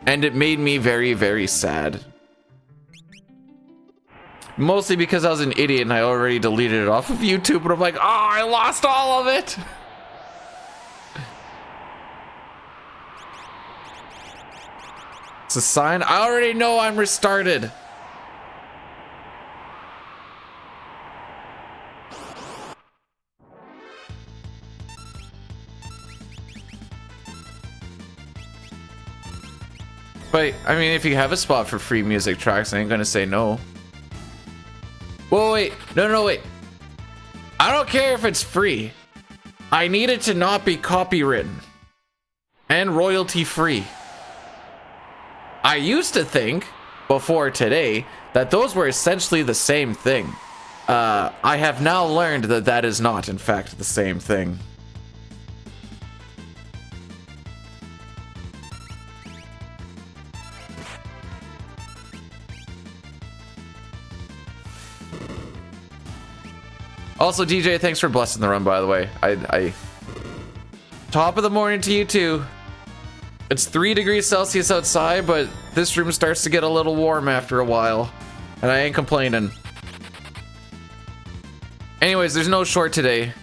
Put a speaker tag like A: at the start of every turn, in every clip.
A: And it made me very, very sad. Mostly because I was an idiot and I already deleted it off of YouTube, but I'm like, oh, I lost all of it. It's a sign. I already know I'm restarted. But, I mean, if you have a spot for free music tracks, I ain't gonna say no. Whoa, wait. No, wait. I don't care if it's free. I need it to not be copywritten. And royalty free. I used to think, before today, that those were essentially the same thing. I have now learned that that is not, in fact, the same thing. Also, DJ, thanks for blessing the run, by the way. I top of the morning to you too. It's 3 degrees Celsius outside, but this room starts to get a little warm after a while. And I ain't complaining. Anyways, there's no short today.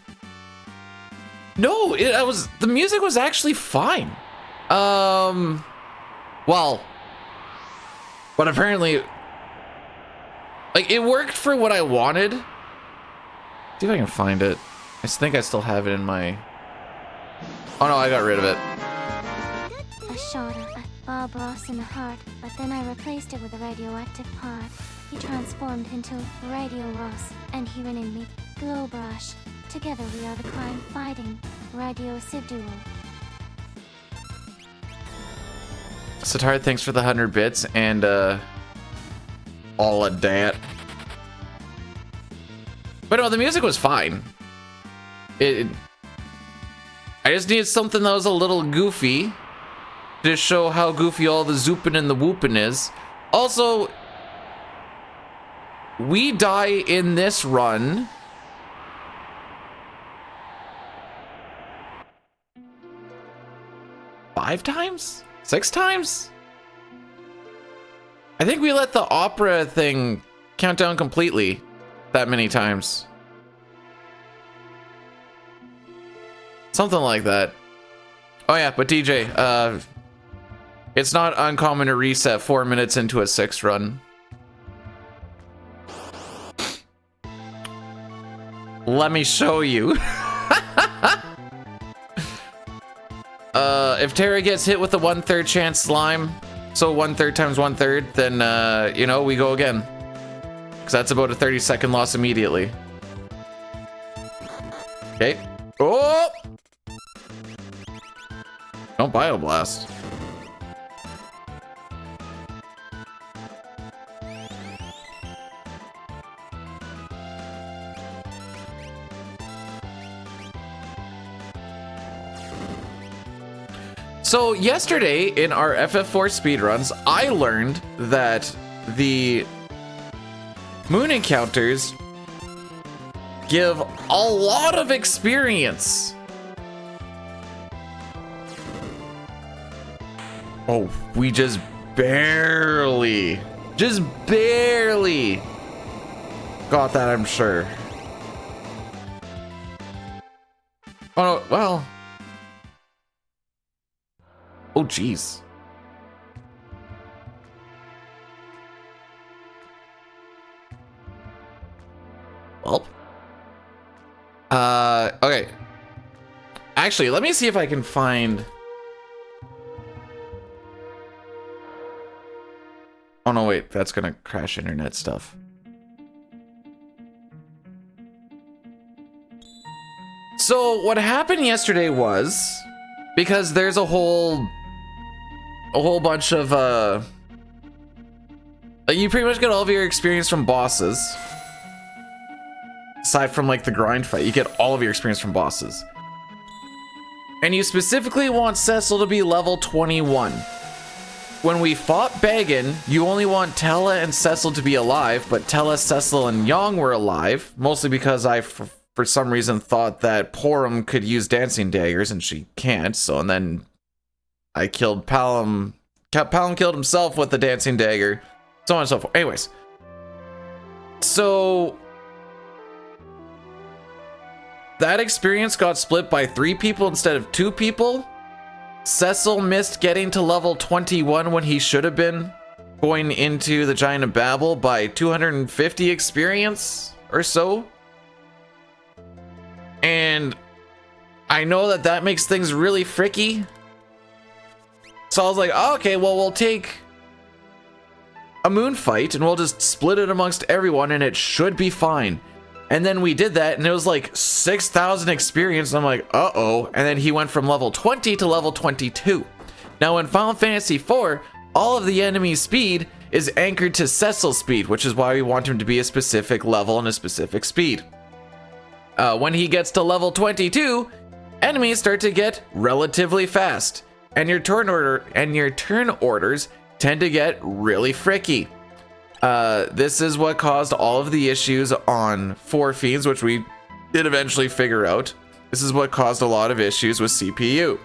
A: No, the music was actually fine. Well, but apparently, like, it worked for what I wanted. See if I can find it. I think I still have it in my... Oh no, I got rid of it.
B: A shot at Bob Ross in the heart, but then I replaced it with a radioactive part. He transformed into Radio Ross, and he renamed me Glowbrush. Together we are the crime-fighting Radio Civ duo.
A: Satard, thanks for the 100 bits, and all of that. But no, the music was fine. I just needed something that was a little goofy to show how goofy all the zooping and the whooping is. Also, we die in this run. Five times? 6 times? I think we let the opera thing count down completely that many times. Something like that. Oh yeah, but DJ, it's not uncommon to reset 4 minutes into a 6 run. Let me show you. If Terra gets hit with a 1/3 chance slime, so 1/3 times 1/3, then, you know, we go again. Because that's about a 30-second loss immediately. Okay. Oh! Don't bioblast. So yesterday in our FF4 speedruns, I learned that the moon encounters give a lot of experience. Oh, we just barely got that, I'm sure. Oh, no, well. Oh, jeez. Well. Okay. Actually, let me see if I can find... Oh, no, wait. That's gonna crash internet stuff. So, what happened yesterday was... Because there's a whole bunch of, you pretty much get all of your experience from bosses. Aside from, like, the grind fight, you get all of your experience from bosses. And you specifically want Cecil to be level 21. When we fought Bagan, you only want Tella and Cecil to be alive, but Tella, Cecil, and Yong were alive, mostly because I, for some reason, thought that Porum could use dancing daggers, and she can't, so, and then I killed Callum Palm killed himself with the dancing dagger, so on and so forth. Anyways, so that experience got split by 3 people instead of 2 people. Cecil missed getting to level 21 when he should have been going into the Giant of Babel by 250 experience or so. And I know that that makes things really fricky. So I was like, oh, okay, well, we'll take a moon fight and we'll just split it amongst everyone and it should be fine. And then we did that and it was like 6,000 experience. And I'm like, uh-oh. And then he went from level 20 to level 22. Now in Final Fantasy IV, all of the enemy's speed is anchored to Cecil's speed, which is why we want him to be a specific level and a specific speed. When he gets to level 22, enemies start to get relatively fast, and your turn orders tend to get really fricky. This is what caused all of the issues on Four Fiends, which we did eventually figure out. This is what caused a lot of issues with CPU.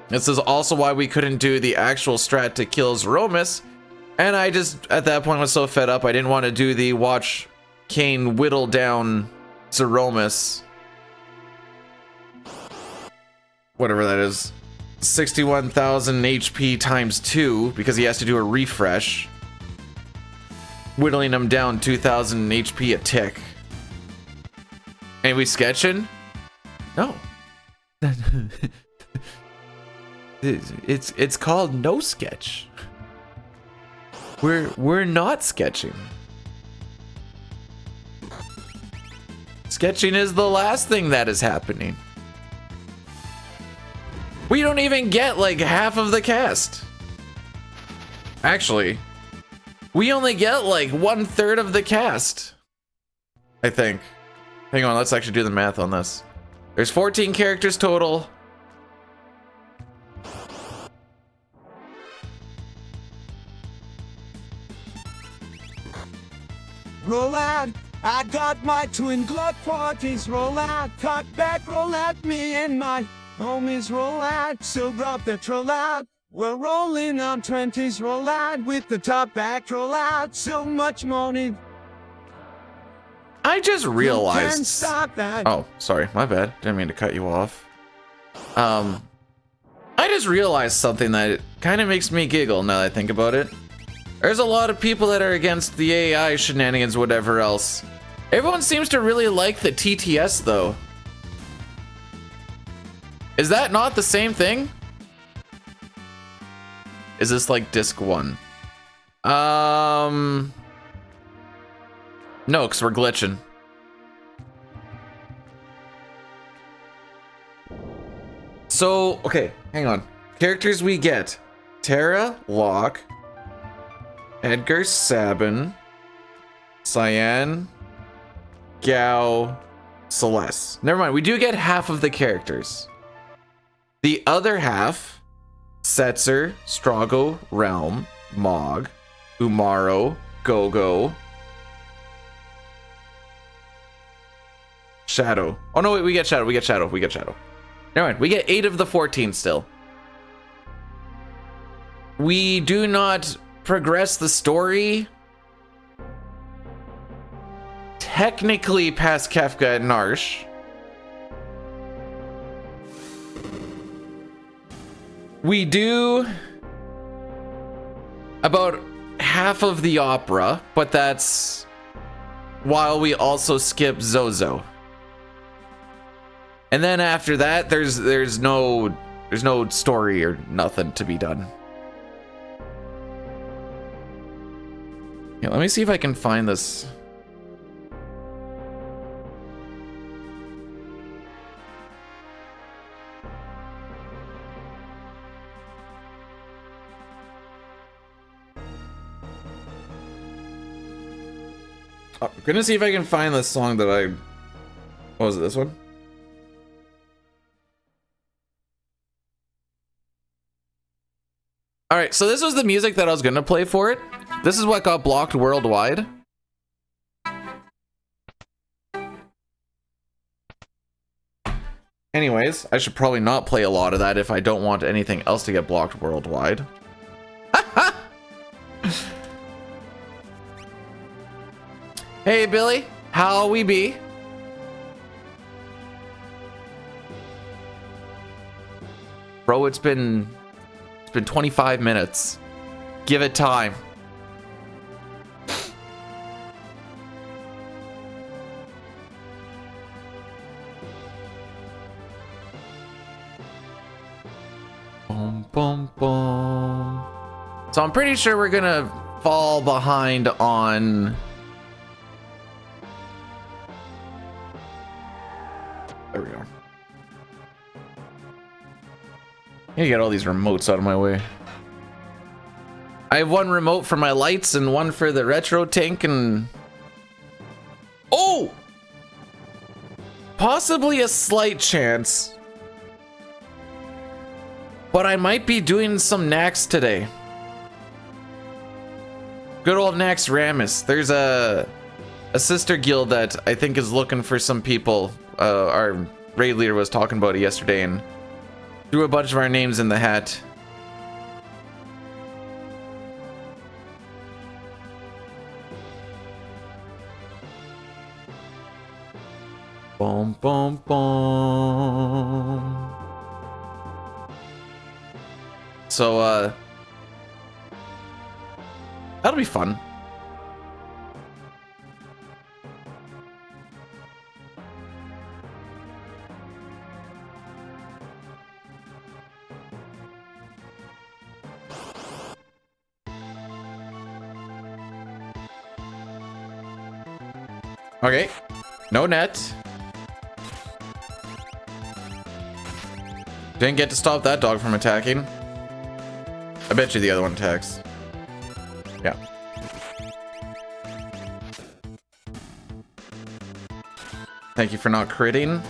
A: This is also why we couldn't do the actual strat to kill Zeromus, and I just, at that point, was so fed up, I didn't want to do the watch Kain whittle down Zeromus. Whatever that is. 61,000 HP times 2, because he has to do a refresh. Whittling him down 2,000 HP a tick. And we sketching? No. It's called no sketch. We're not sketching. Sketching is the last thing that is happening. We don't even get like half of the cast. Actually, we only get like 1/3 of the cast, I think. Hang on, let's actually do the math on this. There's 14 characters total.
C: Roll out, I got my twin blood parties. Roll out, cut back, roll out, me and my homies roll out. So drop the troll out. We're rolling on 20s, roll out with the top back, roll out. So much money.
A: I just realized.
C: Can't stop that.
A: Oh, sorry, my bad. Didn't mean to cut you off. I just realized something that kind of makes me giggle now that I think about it. There's a lot of people that are against the AI shenanigans, whatever else. Everyone seems to really like the TTS though. Is that not the same thing? Is this like disc 1? No, because we're glitching. So, okay, hang on. Characters we get. Terra, Locke, Edgar, Sabin, Cyan, Gao, Celeste. Never mind, we do get half of the characters. The other half, Setzer, Strago, Realm, Mog, Umaro, Gogo, Shadow. Oh no, wait, we get Shadow, we get Shadow, we get Shadow. Never mind, we get 8 of the 14 still. We do not progress the story technically past Kefka and Narsh. We do about half of the opera, but that's while we also skip Zozo. And then after that, there's no story or nothing to be done. Yeah, let me see if I can find this. I'm gonna see if I can find the song that I... What was it, this one? Alright, so this was the music that I was gonna play for it. This is what got blocked worldwide. Anyways, I should probably not play a lot of that if I don't want anything else to get blocked worldwide. Hey, Billy. How we be? Bro, it's been 25 minutes. Give it time. Boom, boom, boom. So I'm pretty sure we're gonna fall behind on... There we go. I need to get all these remotes out of my way. I have one remote for my lights and one for the retro tank and... Oh! Possibly a slight chance. But I might be doing some Nax today. Good old Nax Ramus. There's a sister guild that I think is looking for some people. Our raid leader was talking about it yesterday and threw a bunch of our names in the hat. Boom, boom, boom. So, that'll be fun. Okay, no net. Didn't get to stop that dog from attacking. I bet you the other one attacks. Yeah. Thank you for not critting.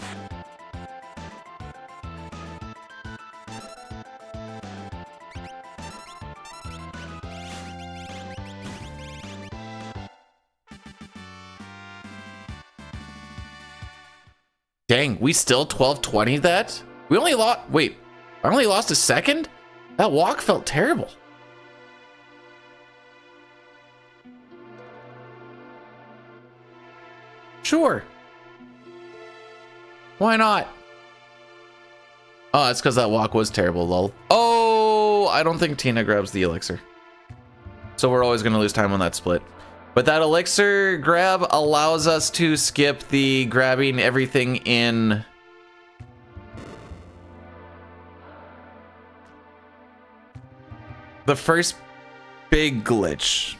A: Dang, we still 1220 that? We only lost, wait, I only lost a second? That walk felt terrible. Sure. Why not? Oh, it's because that walk was terrible, lol. Oh, I don't think Tina grabs the elixir. So we're always going to lose time on that split. But that elixir grab allows us to skip the grabbing everything in... the first big glitch.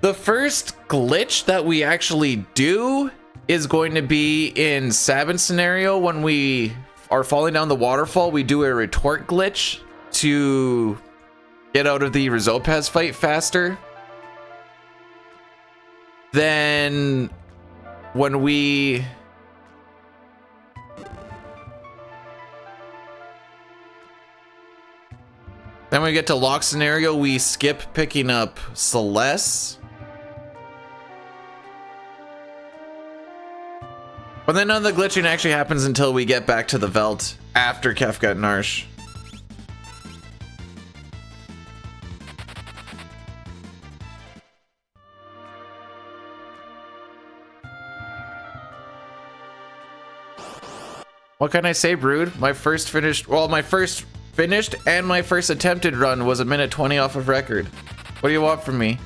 A: The first glitch that we actually do is going to be in Sabin's scenario. When we are falling down the waterfall, we do a retort glitch to get out of the Rizopaz fight faster. Then when we... then when we get to lock scenario, we skip picking up Celeste. But then none of the glitching actually happens until we get back to the Veld after Kefka and Narsh. What can I say, Brood? My first finished, well, my first finished and my first attempted run was 1:20 off of record. What do you want from me?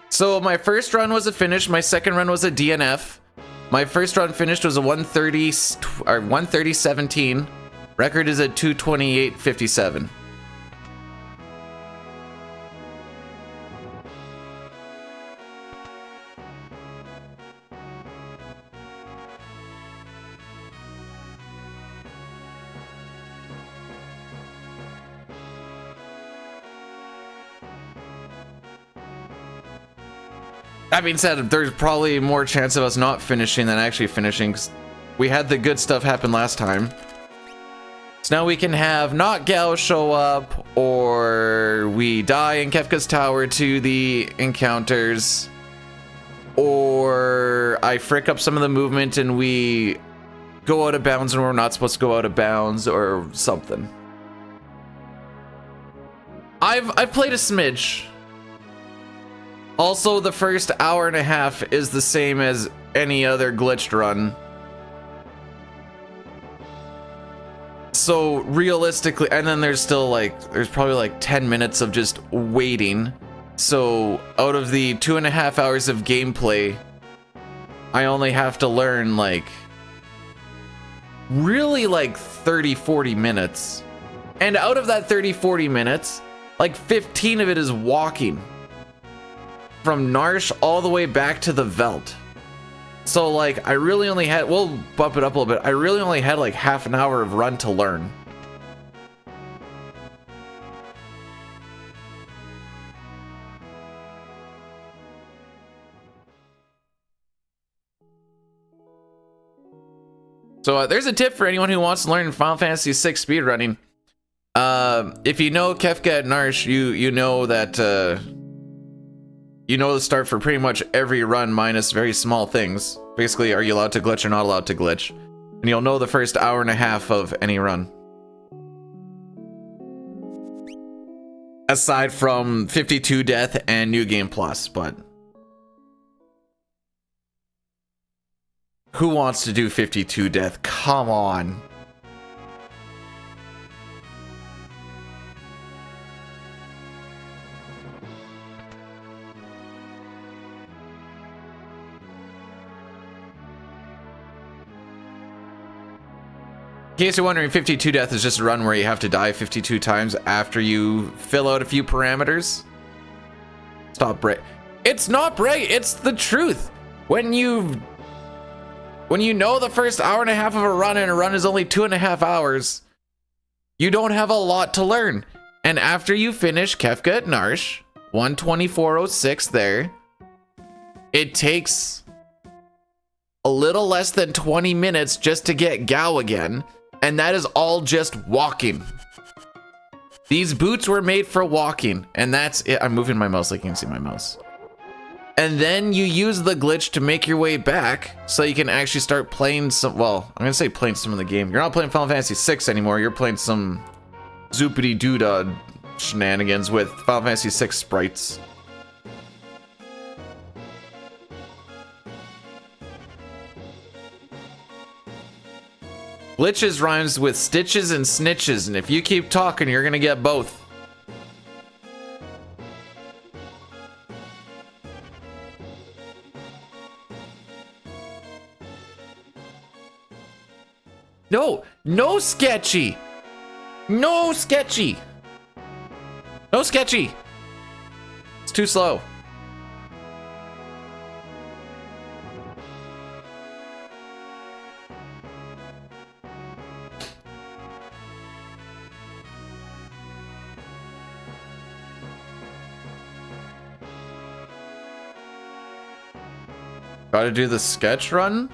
A: So my first run was a finish, my second run was a DNF. My first run finished was a 130 or 130.17. Record is at 228.57. That being said, there's probably more chance of us not finishing than actually finishing. We had the good stuff happen last time. So now we can have not Gao show up, or we die in Kefka's tower to the encounters, or I frick up some of the movement and we go out of bounds when we're not supposed to go out of bounds or something. I've played a smidge. Also, the first hour and a half is the same as any other glitched run. So realistically, and then there's still there's probably like 10 minutes of just waiting. So out of the 2.5 hours of gameplay, I only have to learn really 30-40 minutes. And out of that 30-40 minutes, 15 of it is walking from Narshe all the way back to the Veld. So I really only had, we'll bump it up a little bit, I really only had half an hour of run to learn. So there's a tip for anyone who wants to learn Final Fantasy VI speedrunning. If you know Kefka at Narshe, you know that you know the start for pretty much every run minus very small things. Basically, are you allowed to glitch or not allowed to glitch? And you'll know the first hour and a half of any run. Aside from 52 Death and New Game Plus, but who wants to do 52 Death? Come on. In case you're wondering, 52 Death is just a run where you have to die 52 times after you fill out a few parameters. Stop Bray. It's not Bray, it's the truth. When you know the first hour and a half of a run and a run is only 2.5 hours, you don't have a lot to learn. And after you finish Kefka at Narshe, 124.06 there, it takes a little less than 20 minutes just to get Gau again. And that is all just walking. These boots were made for walking, and that's it. I'm moving my mouse so you can see my mouse. And then you use the glitch to make your way back so you can actually start playing some, well, I'm gonna say playing some of the game. You're not playing Final Fantasy VI anymore, you're playing some zoopity-doo-dah shenanigans with Final Fantasy VI sprites. Glitches rhymes with stitches and snitches, and if you keep talking, you're gonna get both. No sketchy. No sketchy. No sketchy. It's too slow. Gotta do the sketch run?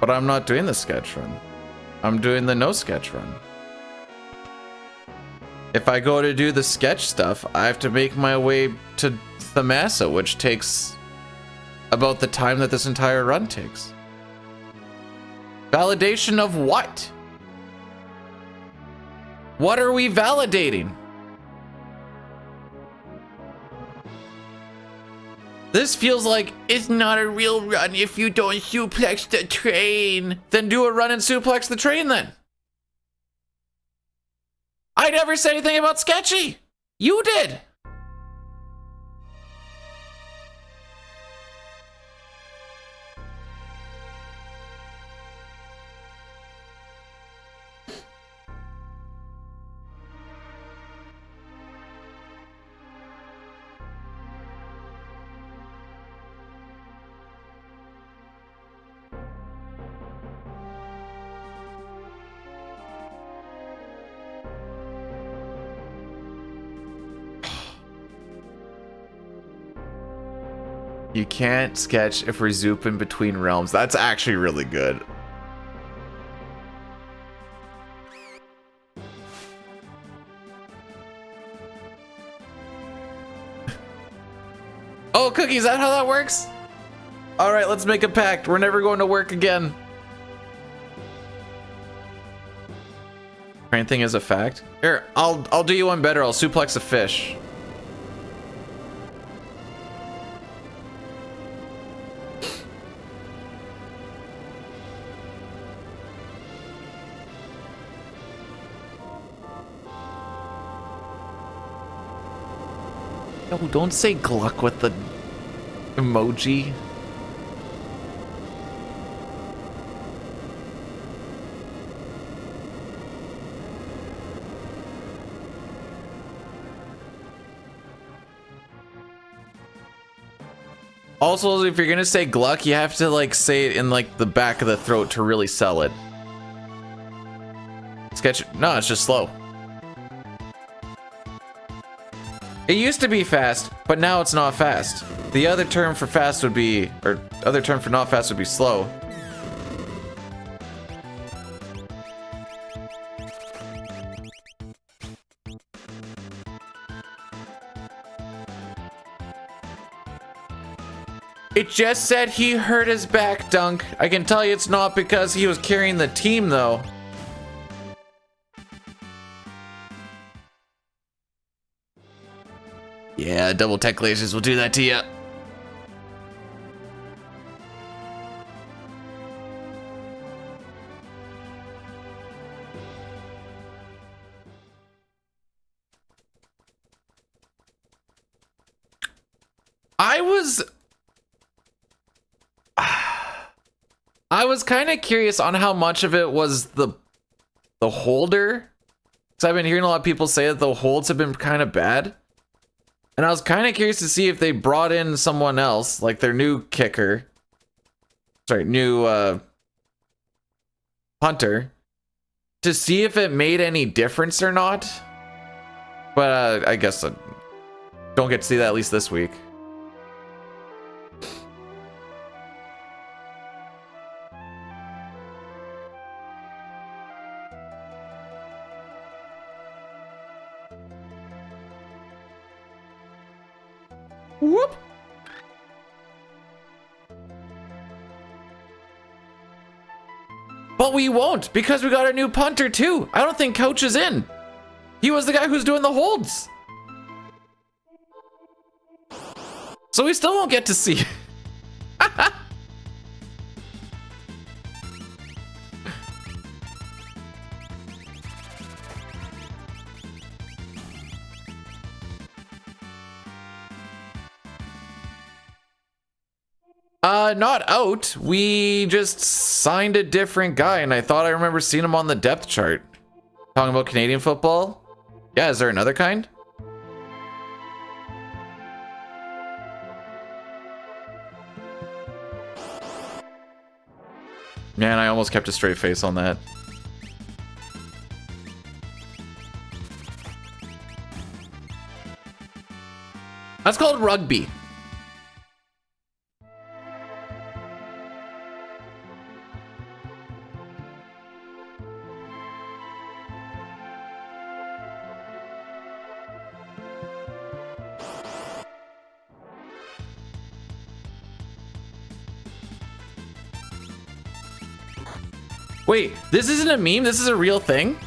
A: But I'm not doing the sketch run. I'm doing the no sketch run. If I go to do the sketch stuff, I have to make my way to Thamasa, which takes about the time that this entire run takes. Validation of what? What are we validating? This feels like it's not a real run if you don't suplex the train. Then do a run and suplex the train then. I never said anything about sketchy. You did. You can't sketch if we're zooping between realms. That's actually really good. Oh, Cookie, is that how that works? All right, let's make a pact. We're never going to work again. Crane thing is a fact. Here, I'll do you one better. I'll suplex a fish. No, don't say Gluck with the emoji. Also, if you're gonna say Gluck, you have to like say it in like the back of the throat to really sell it. Sketch. No, it's just slow. It used to be fast, but now it's not fast. The other term for fast would be, or other term for not fast would be slow. It just said he hurt his back, Dunk. I can tell you it's not because he was carrying the team, though. Yeah, double tech lasers will do that to you. I was kind of curious on how much of it was the holder. Because I've been hearing a lot of people say that the holds have been kind of bad. And I was kind of curious to see if they brought in someone else, like their new kicker. Sorry, new punter. To see if it made any difference or not. But I guess I don't get to see that at least this week. Whoop! But we won't, because we got a new punter too. I don't think Coach is in. He was the guy who's doing the holds. So we still won't get to see. Not out. We just signed a different guy, and I thought I remember seeing him on the depth chart. Talking about Canadian football? Yeah, is there another kind? Man, I almost kept a straight face on that. That's called rugby. Wait, this isn't a meme? This is a real thing?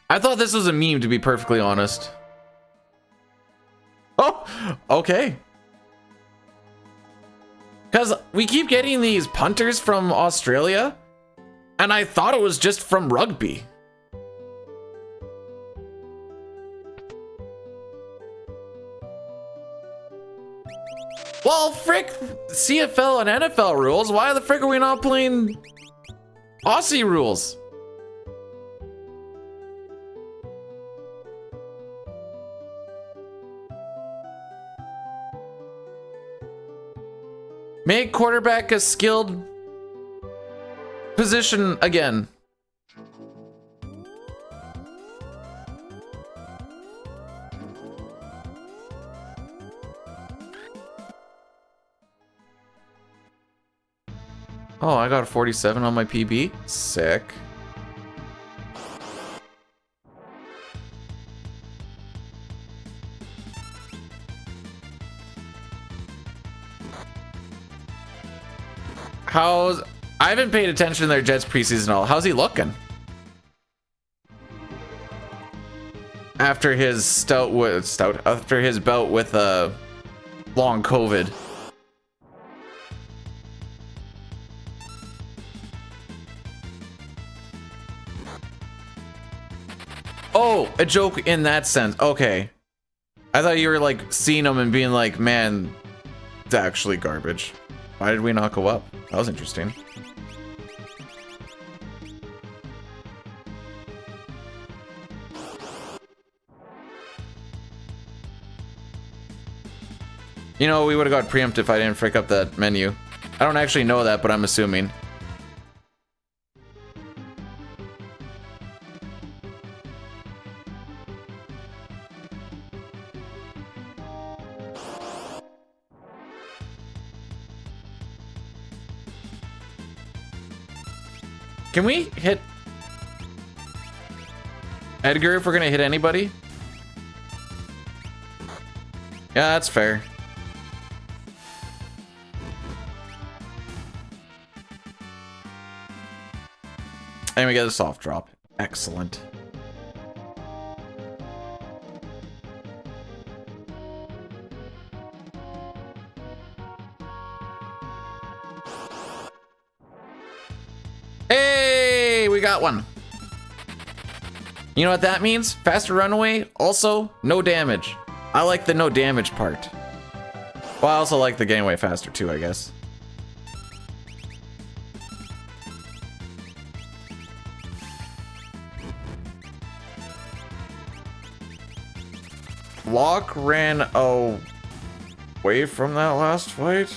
A: I thought this was a meme, to be perfectly honest. Oh, okay. Because we keep getting these punters from Australia, and I thought it was just from rugby. Well, frick CFL and NFL rules. Why the frick are we not playing Aussie rules? Make quarterback a skilled position again. Oh, I got a 47 on my PB. Sick. How's... I haven't paid attention to their Jets preseason at all. How's he looking? After his after his bout with long COVID. Oh, a joke in that sense. Okay. I thought you were like seeing him and being like, man, it's actually garbage. Why did we not go up? That was interesting. You know, we would have got preempted if I didn't frick up that menu. I don't actually know that, but I'm assuming. Can we hit Edgar if we're gonna hit anybody? Yeah, that's fair. And we get a soft drop. Excellent. Hey, we got one. You know what that means? Faster runaway, also no damage. I like the no damage part. Well, I also like the getting away faster too, I guess. Locke ran away from that last fight?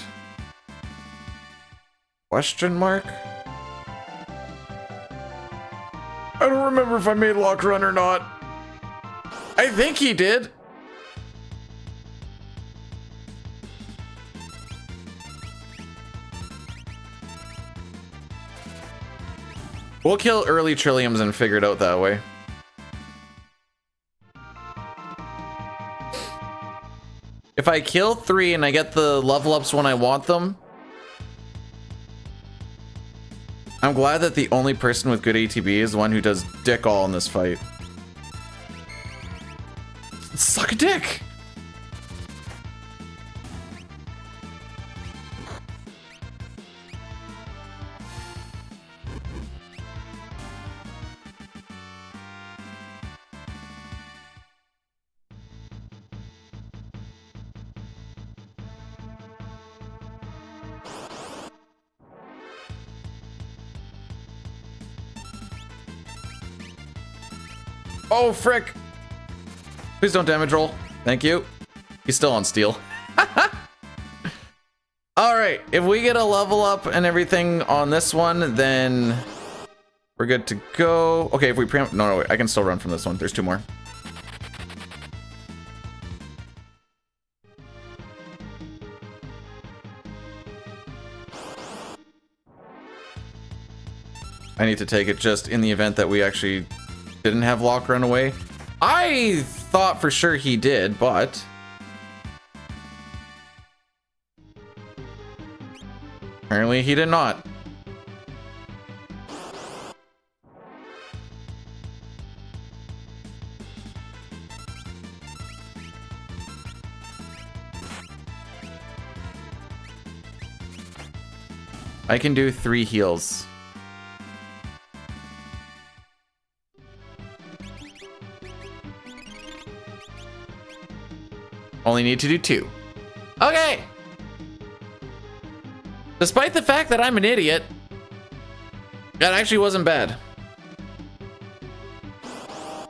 A: Question mark? I don't remember if I made Locke run or not. I think he did. We'll kill early Trilliums and figure it out that way. If I kill 3 and I get the level ups when I want them, I'm glad that the only person with good ATB is the one who does dick all in this fight. Suck a dick! Oh, frick. Please don't damage roll. Thank you. He's still on steel. All right. If we get a level up and everything on this one, then we're good to go. Okay, if we preempt... No, wait. I can still run from this one. There's 2 more. I need to take it just in the event that we actually... didn't have Locke run away. I thought for sure he did, but... apparently he did not. I can do 3 heals. Only need to do 2. Okay. Despite the fact that I'm an idiot, that actually wasn't bad.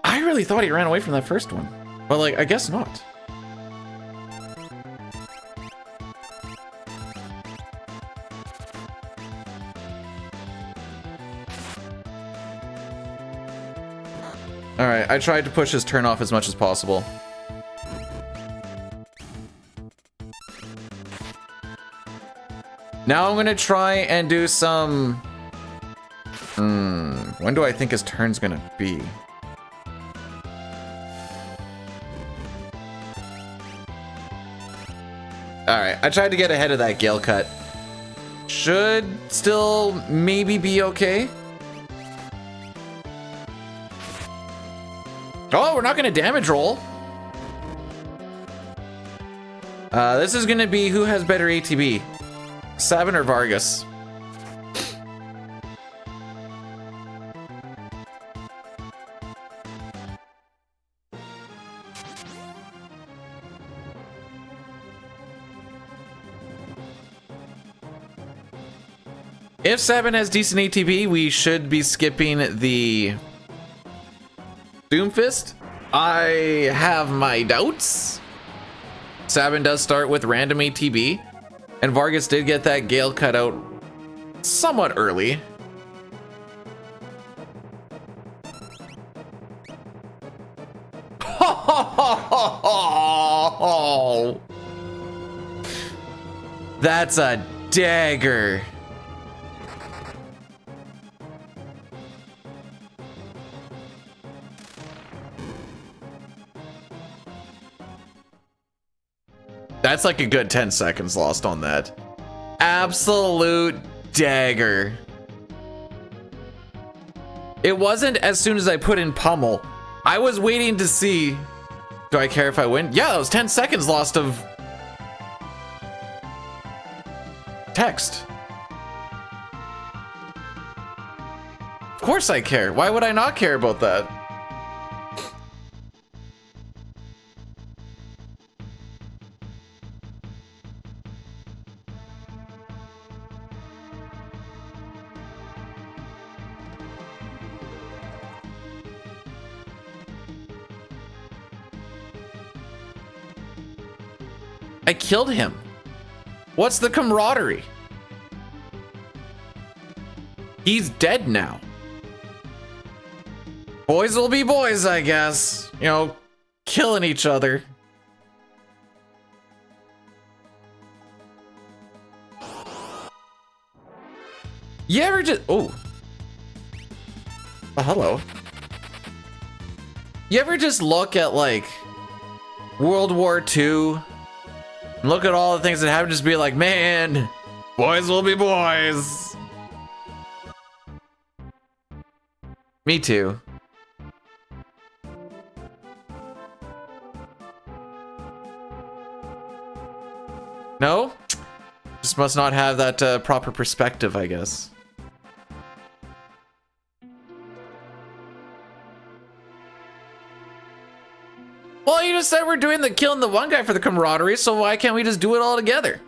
A: I really thought he ran away from that first one. But like, I guess not. All right, I tried to push his turn off as much as possible. Now I'm gonna try and do some... when do I think his turn's gonna be? Alright, I tried to get ahead of that Gale Cut. should still maybe be okay. Oh, we're not gonna damage roll. This is gonna be who has better ATB, Sabin or Vargas. If Sabin has decent ATB, we should be skipping the Doomfist. I have my doubts. Sabin does start with random ATB, and Vargas did get that Gale cut out somewhat early. That's a dagger. That's like a good 10 seconds lost on that. Absolute dagger. It wasn't as soon as I put in pummel. I was waiting to see, do I care if I win? Yeah, it was 10 seconds lost of text. Of course I care. Why would I not care about that? I killed him. What's the camaraderie? He's dead now. Boys will be boys, I guess. You know, killing each other. You ever just... Oh. Oh, hello. You ever just look at, like, World War II... look at all the things that happen, just be like, man, boys will be boys. Me too. No? Just must not have that proper perspective, I guess. Well, you just said we're doing the killing the one guy for the camaraderie, so why can't we just do it all together?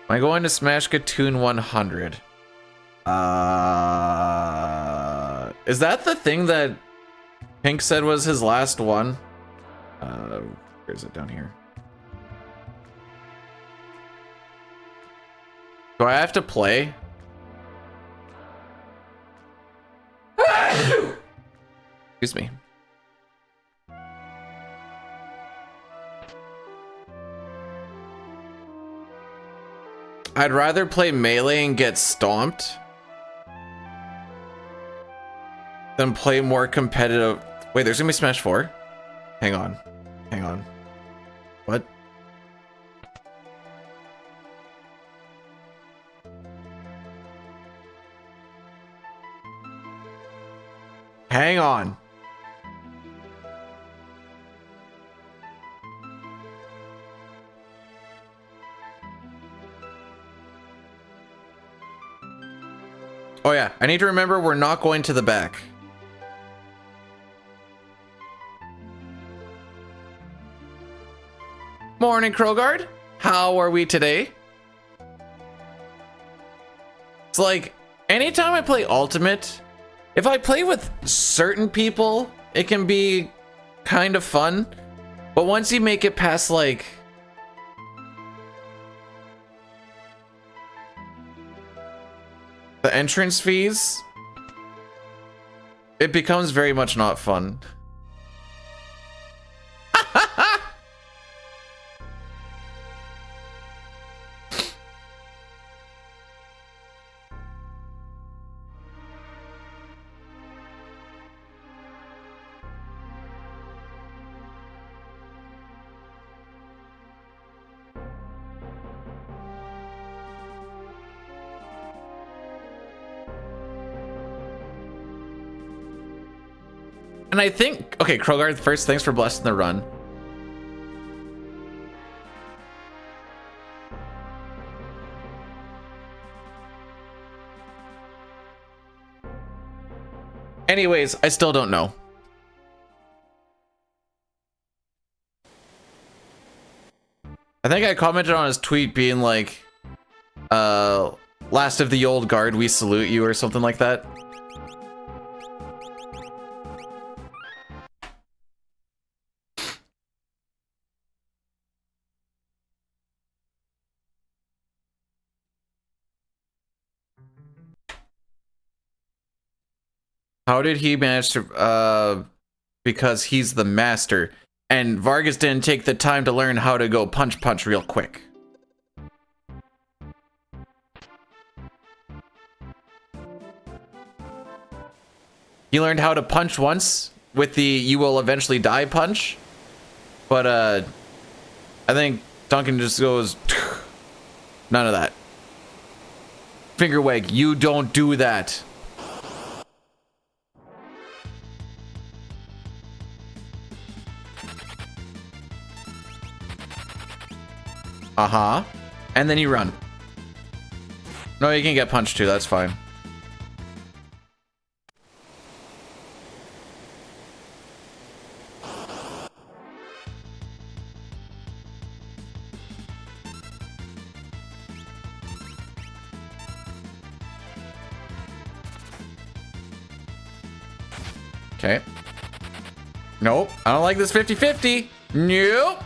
A: Am I going to smash Gatun 100? Is that the thing that Pink said was his last one? Where is it down here? Do I have to play? Excuse me. I'd rather play melee and get stomped than play more competitive. Wait, there's gonna be Smash 4? Hang on. Hang on. What? Hang on. Oh yeah, I need to remember we're not going to the back. Morning, Krogard. How are we today? It's like, anytime I play Ultimate, if I play with certain people, it can be kind of fun. But once you make it past, like, the entrance fees, it becomes very much not fun. And I think, okay, Krogard first, thanks for blessing the run. Anyways, I still don't know. I think I commented on his tweet being like, last of the old guard, we salute you, or something like that. How did he manage to, because he's the master, and Vargas didn't take the time to learn how to go punch real quick. He learned how to punch once with the you will eventually die punch, but I think Duncan just goes, none of that. Finger wag, you don't do that. Uh-huh. And then you run. No, you can get punched too, that's fine. Okay. Nope, I don't like this 50-50. Nope.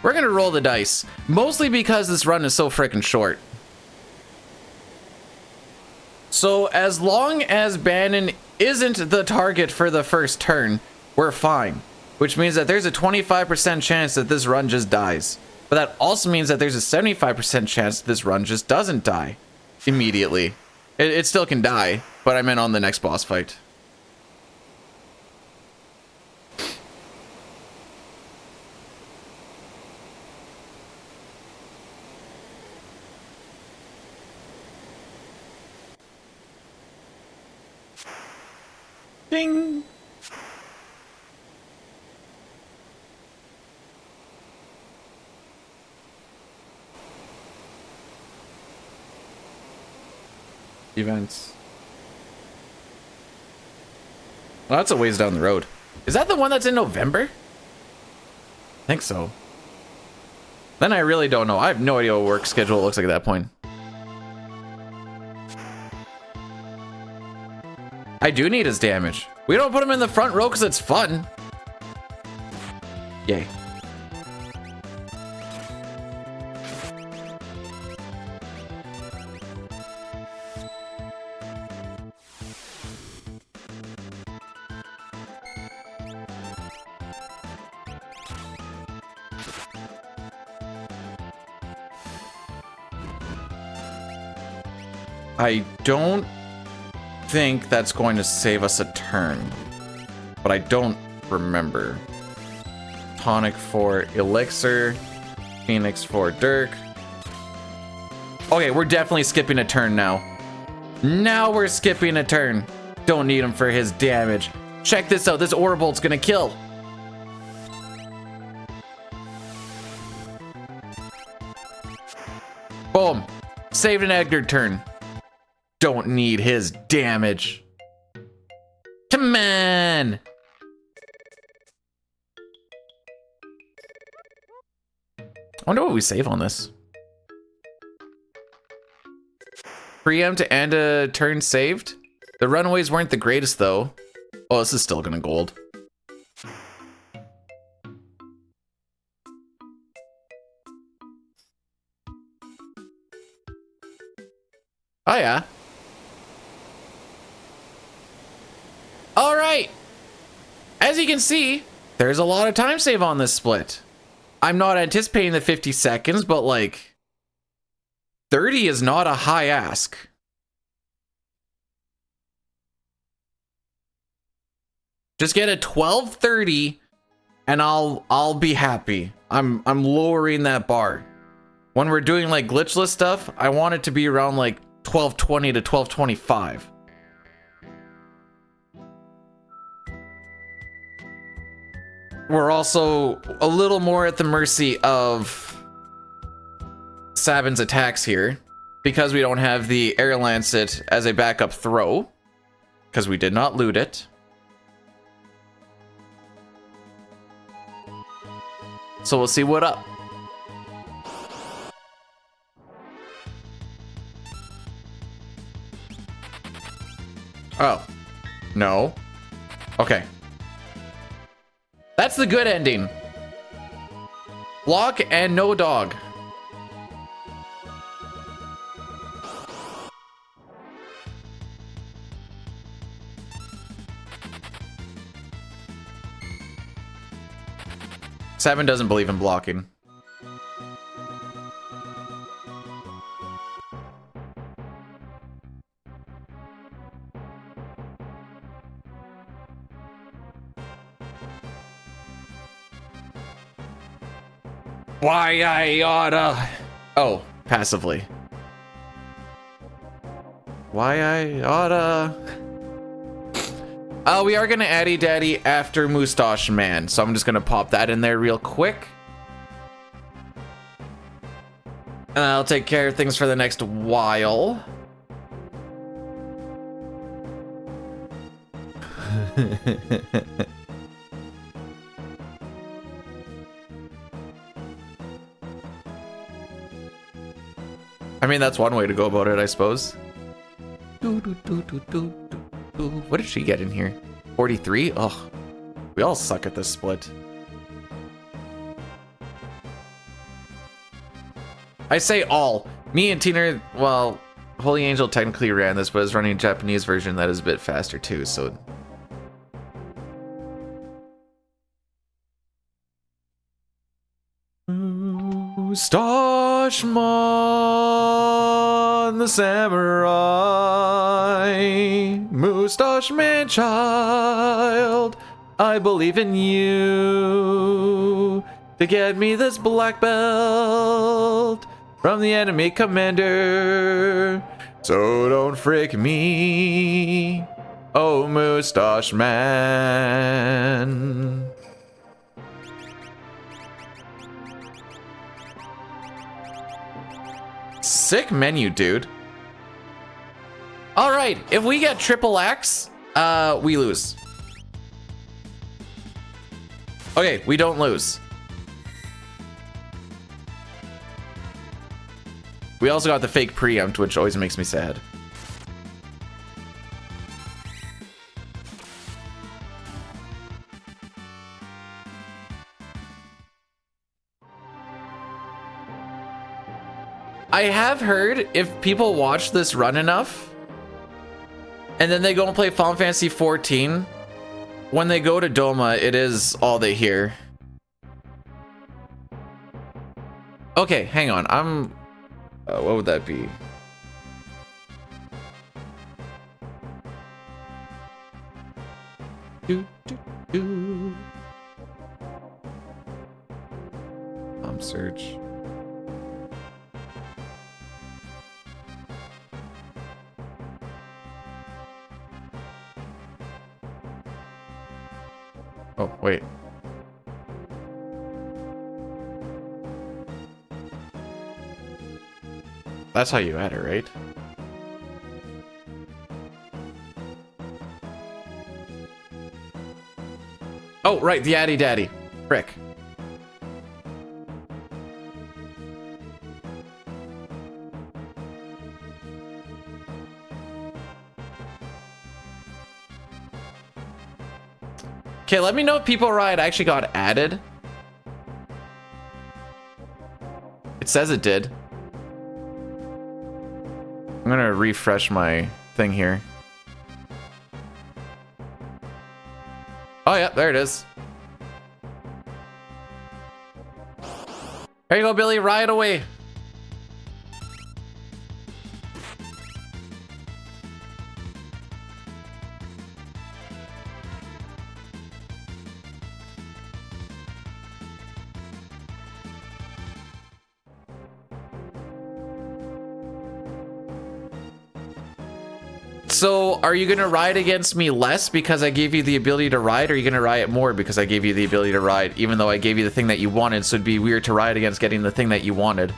A: We're gonna roll the dice, mostly because this run is so freaking short. So as long as Bannon isn't the target for the first turn, we're fine. Which means that there's a 25% chance that this run just dies. But that also means that there's a 75% chance that this run just doesn't die immediately. It still can die, but I meant on the next boss fight. Ding! Events. Well, that's a ways down the road. Is that the one that's in November? I think so. Then I really don't know. I have no idea what work schedule looks like at that point. I do need his damage. We don't put him in the front row because it's fun. Yay. I don't think that's going to save us a turn, but I don't remember. Tonic for Elixir, Phoenix for Dirk. Okay, we're definitely skipping a turn now. Now we're skipping a turn. Don't need him for his damage. Check this out, this Orbolt's gonna kill. Boom. Saved an Edgar turn. Don't need his damage. Come on. I wonder what we save on this. Preempt and a turn saved. The runaways weren't the greatest though. Oh, this is still gonna gold. Oh yeah. All right. As you can see, there's a lot of time save on this split. I'm not anticipating the 50 seconds, but like 30 is not a high ask. Just get a 12:30 and I'll be happy. I'm lowering that bar. when we're doing like glitchless stuff, I want it to be around like 1220 to 1225. We're also a little more at the mercy of Sabin's attacks here because we don't have the Air Lancet as a backup throw because we did not loot it. So we'll see what up. Oh. No. Okay. That's the good ending. Block and no dog. Sabin doesn't believe in blocking. Why I oughta... Oh, passively. Why I oughta... We are gonna Addy Daddy after Moustache Man, so I'm just gonna pop that in there real quick. And I'll take care of things for the next while. I mean, that's one way to go about it, I suppose. What did she get in here? 43? Ugh. We all suck at this split. I say all. Me and Tina, well, Holy Angel technically ran this, but is running a Japanese version that is a bit faster too, so... Moustache-mon, the samurai. Moustache Man child, I believe in you to get me this black belt from the enemy commander. So don't frick me, oh Moustache Man. Sick menu, dude. All right, if we get triple X, we lose. Okay, we don't lose. We also got the fake preempt, which always makes me sad. I have heard if people watch this run enough and then they go and play Final Fantasy 14, when they go to Doma, it is all they hear. Okay, hang on. What would that be? Search. Oh, wait. That's how you add it, right? Oh, right, the Addy Daddy. Frick. Okay, let me know if People Ride actually got added. It says it did. I'm gonna refresh my thing here. Oh yeah, there it is. There you go, Billy, ride away. So are you gonna ride against me less because I gave you the ability to ride, or are you gonna ride more because I gave you the ability to ride, even though I gave you the thing that you wanted, so it'd be weird to ride against getting the thing that you wanted?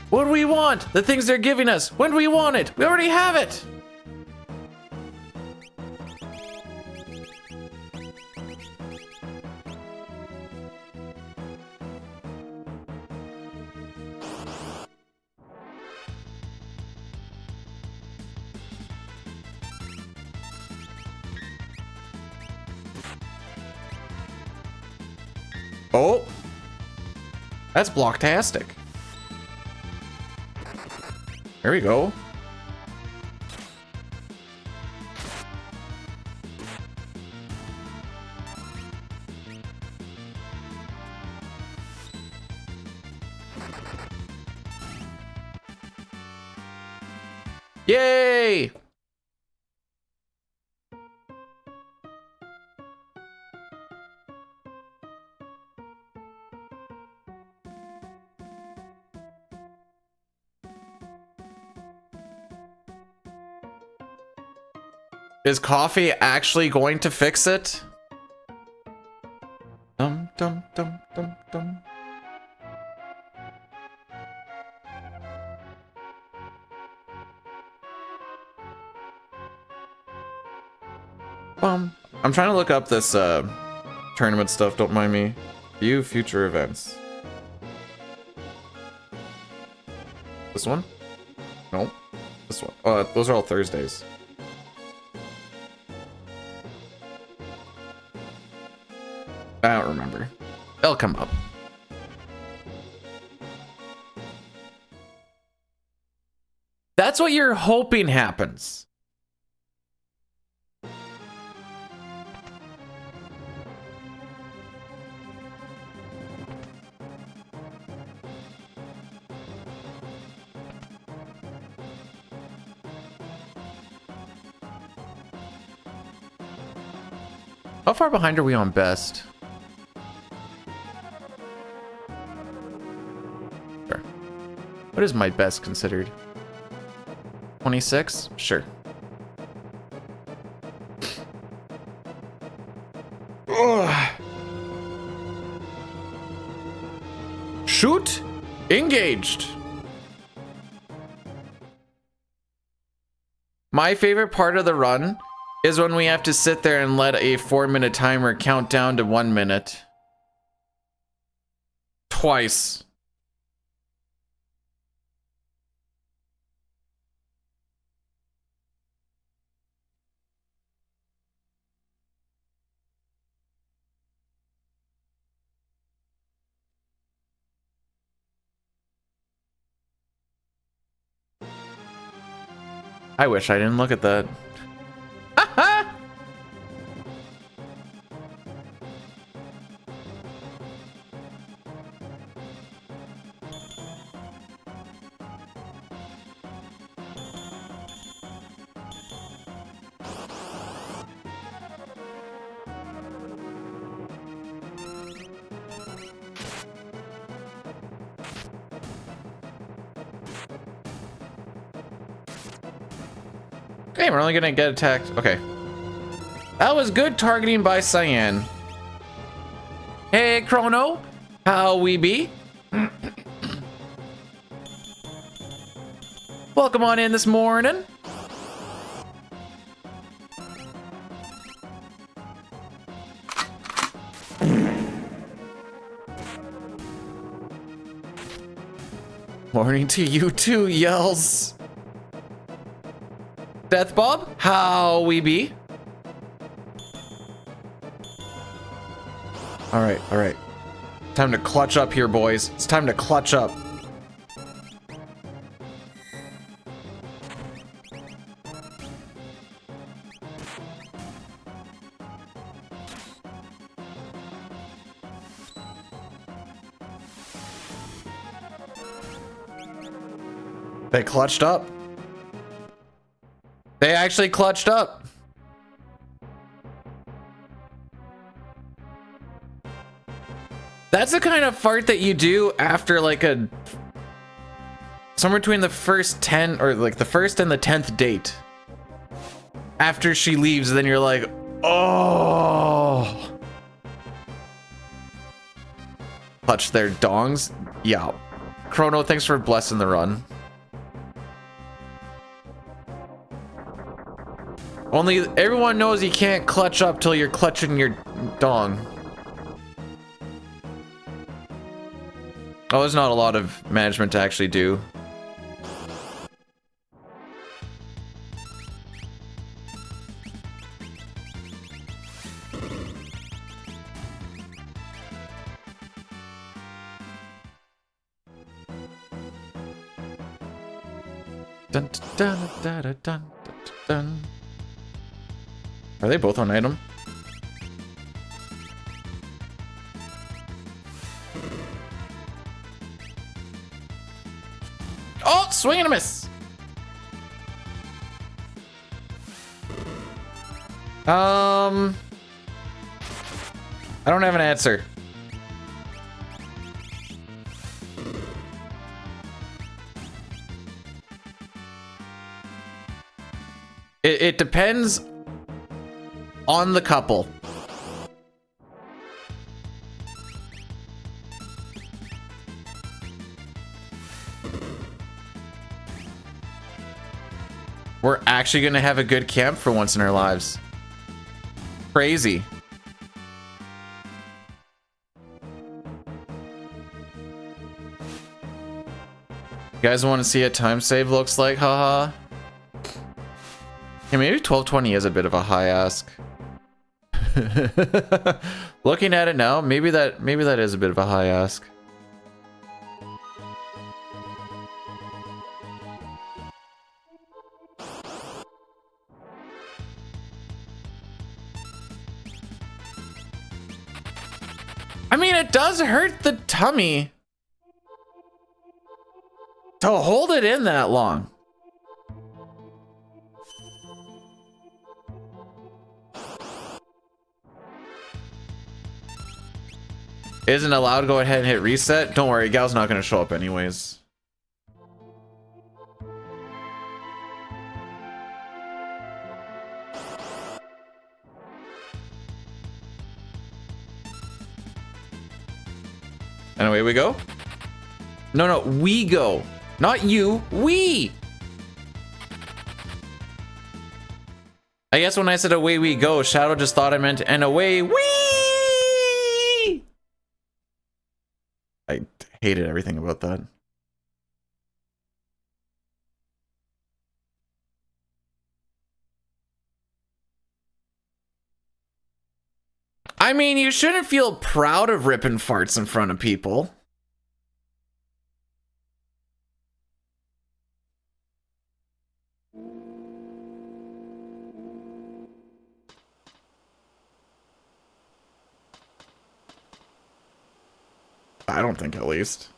A: What do we want? The things they're giving us. When do we want it? We already have it. Oh, that's blocktastic. There we go. Yay! Is coffee actually going to fix it? Dum dum dum dum dum. I'm trying to look up this tournament stuff, don't mind me. View future events. This one? No. This one. Oh, those are all Thursdays. I don't remember. They'll come up. That's what you're hoping happens. How far behind are we on best? Sure. What is my best considered? 26? Sure. Ugh. Shoot! Engaged! My favorite part of the run is when we have to sit there and let a 4-minute timer count down to 1 minute. Twice. I wish I didn't look at that. Okay, we're only gonna get attacked. Okay. That was good targeting by Cyan. Hey, Chrono. How we be? Welcome on in this morning. Morning to you too, Yells. Death Bob, how we be? All right. Time to clutch up here, boys. It's time to clutch up. They clutched up. They actually clutched up. That's the kind of fart that you do after like a somewhere between the first 10 or like the first and the 10th date. After she leaves, then you're like, oh. Clutch their dongs. Yeah. Chrono, thanks for blessing the run. Only everyone knows you can't clutch up till you're clutching your dong. Oh, there's not a lot of management to actually do. Dun, dun, dun, dun, dun, dun. Are they both on item? Oh, swing and a miss. I don't have an answer. It depends on the couple. We're actually gonna have a good camp for once in our lives. Crazy. You guys want to see what time save looks like? Haha. Yeah, maybe 1220 is a bit of a high ask. Looking at it now, maybe that is a bit of a high ask. I mean, it does hurt the tummy to hold it in that long. Isn't allowed to go ahead and hit reset? Don't worry, Gal's not going to show up anyways. And away we go. No, we go. Not you, we. I guess when I said away we go, Shadow just thought I meant and away we. I hated everything about that. I mean, you shouldn't feel proud of ripping farts in front of people. I don't think, at least.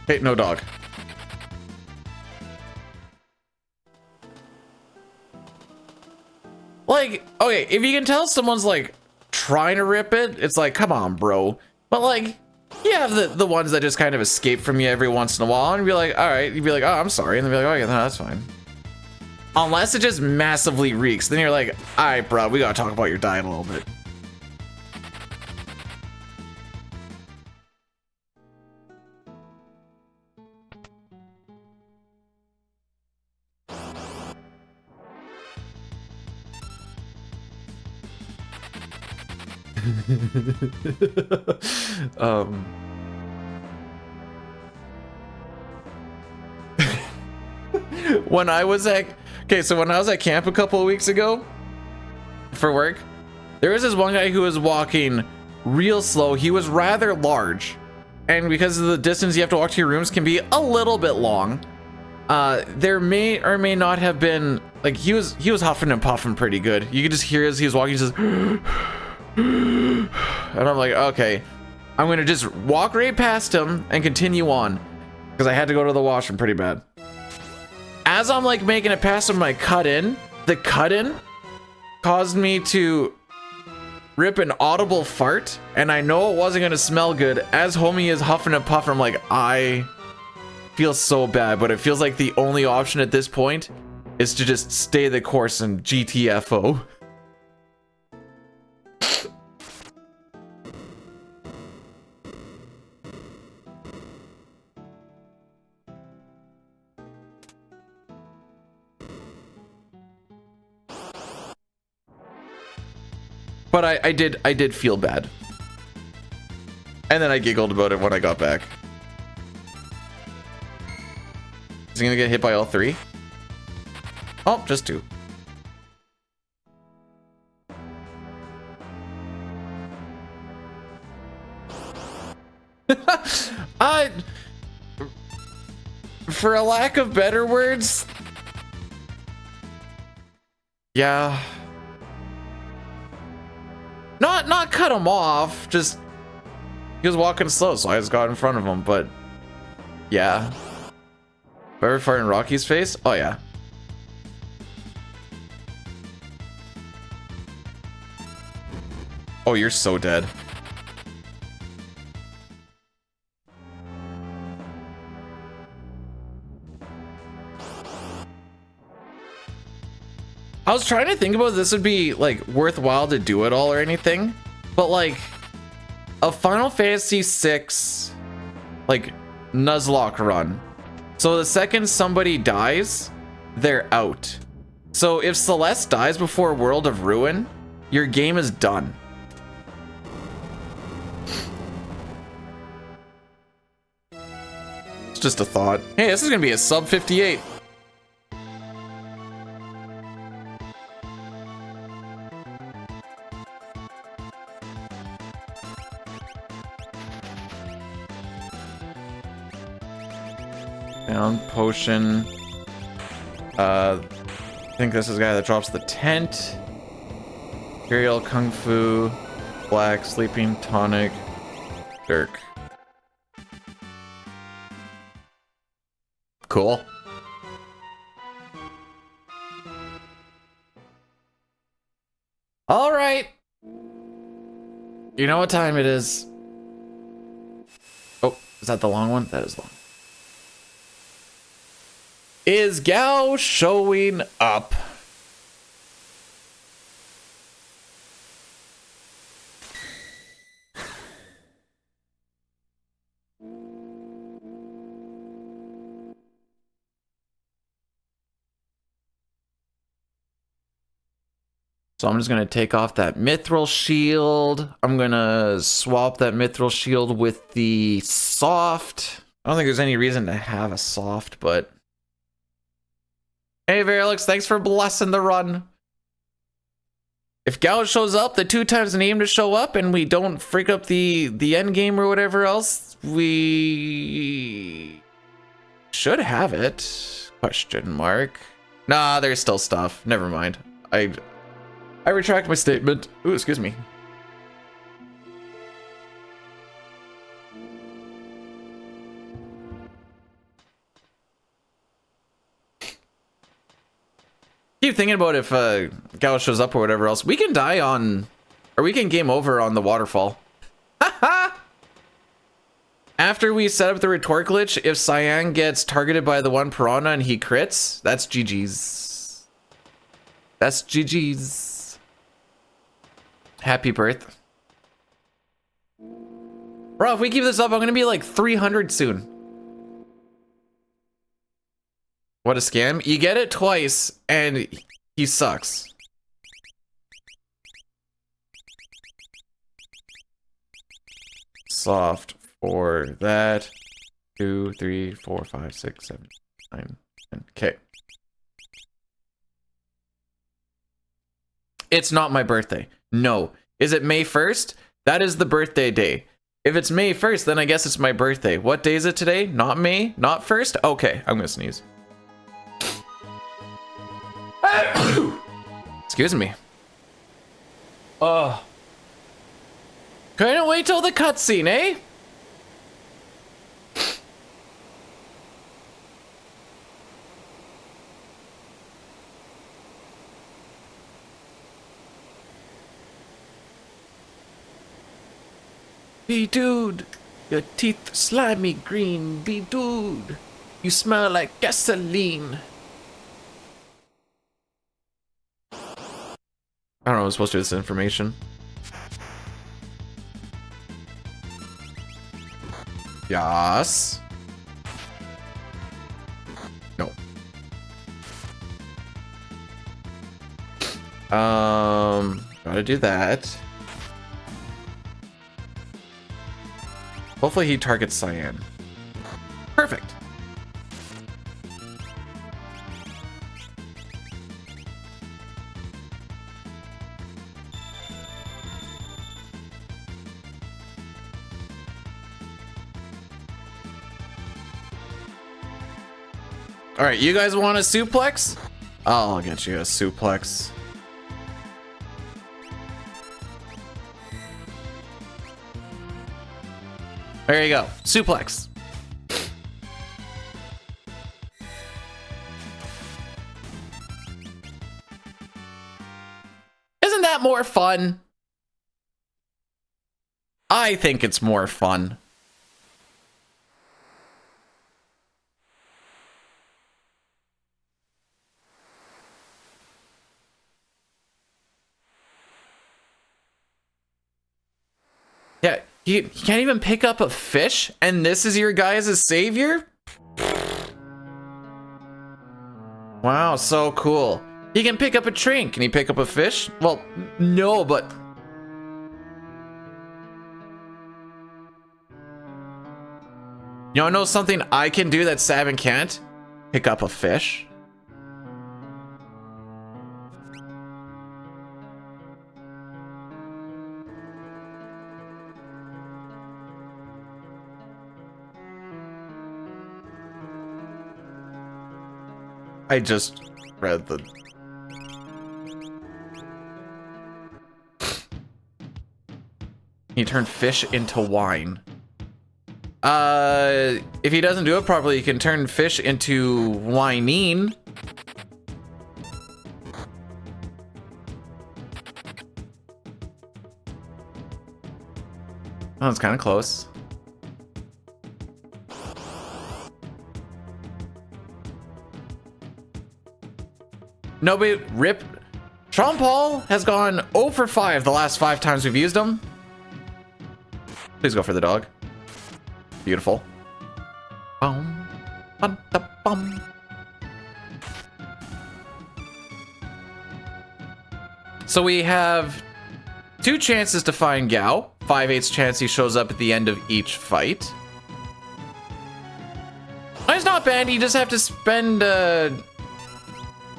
A: Hey, no dog. Like, okay, if you can tell someone's like trying to rip it, it's like, come on, bro. But like, you have the ones that just kind of escape from you every once in a while and be like, all right, you'd be like, oh, I'm sorry. And they'll be like, oh, yeah, no, that's fine. Unless it just massively reeks, then you're like, all right, bro, we gotta talk about your diet a little bit. When I was at camp a couple of weeks ago for work, there was this one guy who was walking real slow. He was rather large, and because of the distance you have to walk to your rooms can be a little bit long, there may or may not have been, like, he was huffing and puffing pretty good. You could just hear as he was walking, he says and I'm like, okay, I'm gonna just walk right past him and continue on. because I had to go to the washroom pretty bad. As I'm like making it past my cut-in, the cut-in caused me to rip an audible fart, and I know it wasn't gonna smell good. As homie is huffing and puffing, I'm like, I feel so bad, but it feels like the only option at this point is to just stay the course and GTFO. But I did feel bad. And then I giggled about it when I got back. Is he gonna get hit by all three? Oh, just two. For a lack of better words, yeah. Not cut him off, just he was walking slow, so I just got in front of him, but yeah. Ever fart in Rocky's face? Oh yeah. Oh, you're so dead. I was trying to think about if this would be like worthwhile to do it all or anything, but like a Final Fantasy VI like Nuzlocke run. So the second somebody dies, they're out. So if Celeste dies before World of Ruin, your game is done. It's just a thought. Hey, this is gonna be a sub 58. Down potion. I think this is the guy that drops the tent. Imperial Kung Fu. Black Sleeping Tonic. Dirk. Cool. All right. You know what time it is. Oh, is that the long one? That is long. Is Gao showing up? So I'm just going to take off that mithril shield. I'm going to swap that mithril shield with the soft. I don't think there's any reason to have a soft, but... Hey, Verelix, thanks for blessing the run. If Gao shows up, the 2 times name to show up, and we don't freak up the end game or whatever else, we should have it. Question mark. Nah, there's still stuff. Never mind. I retract my statement. Ooh, excuse me. Keep thinking about if Gao shows up or whatever else. We can die on, or we can game over on the waterfall. After we set up the retort glitch, if Cyan gets targeted by the one piranha and he crits, that's GG's. That's GG's. Happy birth. Bro, if we keep this up, I'm gonna be like 300 soon. What a scam. You get it twice, and he sucks. Soft for that. 2, 3, 4, 5, 6, 7, 9, 10. Okay. It's not my birthday. No. Is it May 1st? That is the birthday day. If it's May 1st, then I guess it's my birthday. What day is it today? Not May? Not 1st? Okay, I'm gonna sneeze. Excuse me. Oh. Couldn't wait till the cutscene, eh? Be dude, your teeth slimy green. Be dude, you smell like gasoline. I don't know, I was supposed to do this information. Yes. No. Gotta do that. Hopefully he targets Cyan. Perfect. All right, you guys want a suplex? I'll get you a suplex. There you go, suplex. Isn't that more fun? I think it's more fun. Yeah, you can't even pick up a fish, and this is your guys' savior? Wow, so cool. He can pick up a train. Can he pick up a fish? Well, no, but... You wanna know something I can do that Sabin can't? Pick up a fish. I just read the... He turned fish into wine. If he doesn't do it properly, he can turn fish into winine. Oh, that's kind of close. Nobody rip. Sean Paul has gone 0 for 5 the last 5 times we've used him. Please go for the dog. Beautiful. Bum, bum, da, bum. So we have 2 chances to find Gao. 5/8 chance he shows up at the end of each fight. It's not bad. You just have to spend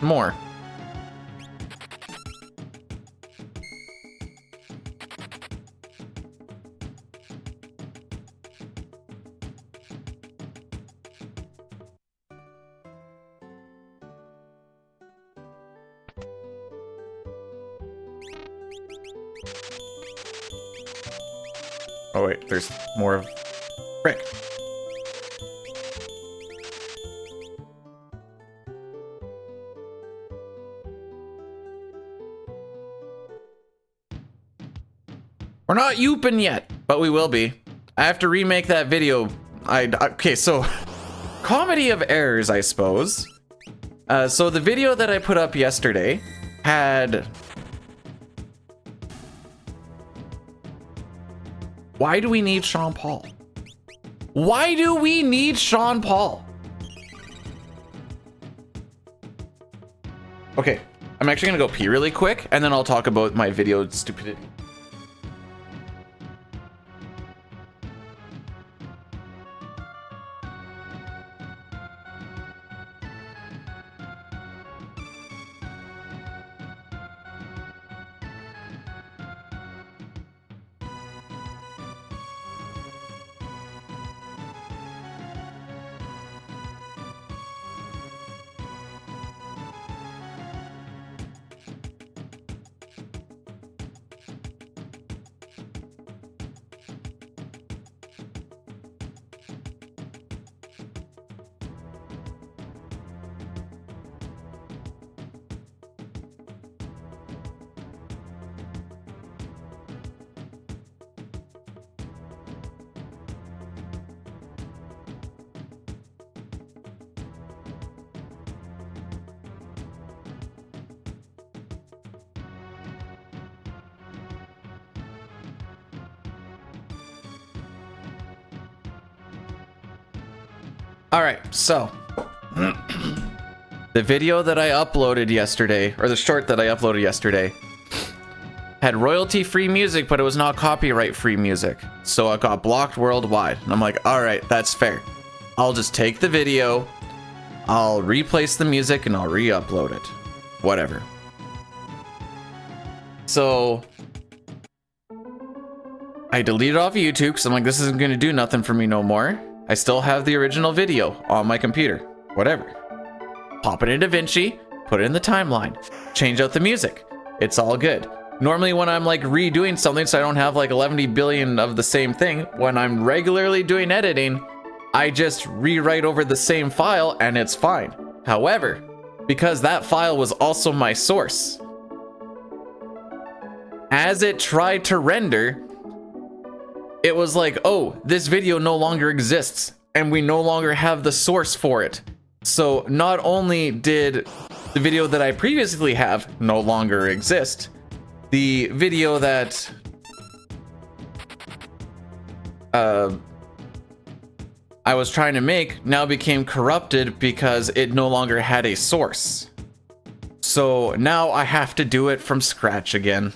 A: more. Oh wait, there's more of Rick. We're not youping yet, but we will be. I have to remake that video. Okay, so comedy of errors, I suppose. So the video that I put up yesterday had... Why do we need Sean Paul? Why do we need Sean Paul? Okay, I'm actually gonna go pee really quick, and then I'll talk about my video stupidity. All right, so the video that I uploaded yesterday, or the short that I uploaded yesterday, had royalty-free music, but it was not copyright-free music. So it got blocked worldwide. And I'm like, all right, that's fair. I'll just take the video, I'll replace the music, and I'll re-upload it. Whatever. So I deleted it off of YouTube because I'm like, this isn't going to do nothing for me no more. I still have the original video on my computer. Whatever. Pop it into DaVinci, put it in the timeline, change out the music. It's all good. Normally when I'm like redoing something so I don't have like 11 billion of the same thing, when I'm regularly doing editing, I just rewrite over the same file and it's fine. However, because that file was also my source, as it tried to render, it was like, oh, this video no longer exists and we no longer have the source for it. So not only did the video that I previously have no longer exist, the video that I was trying to make now became corrupted because it no longer had a source. So now I have to do it from scratch again.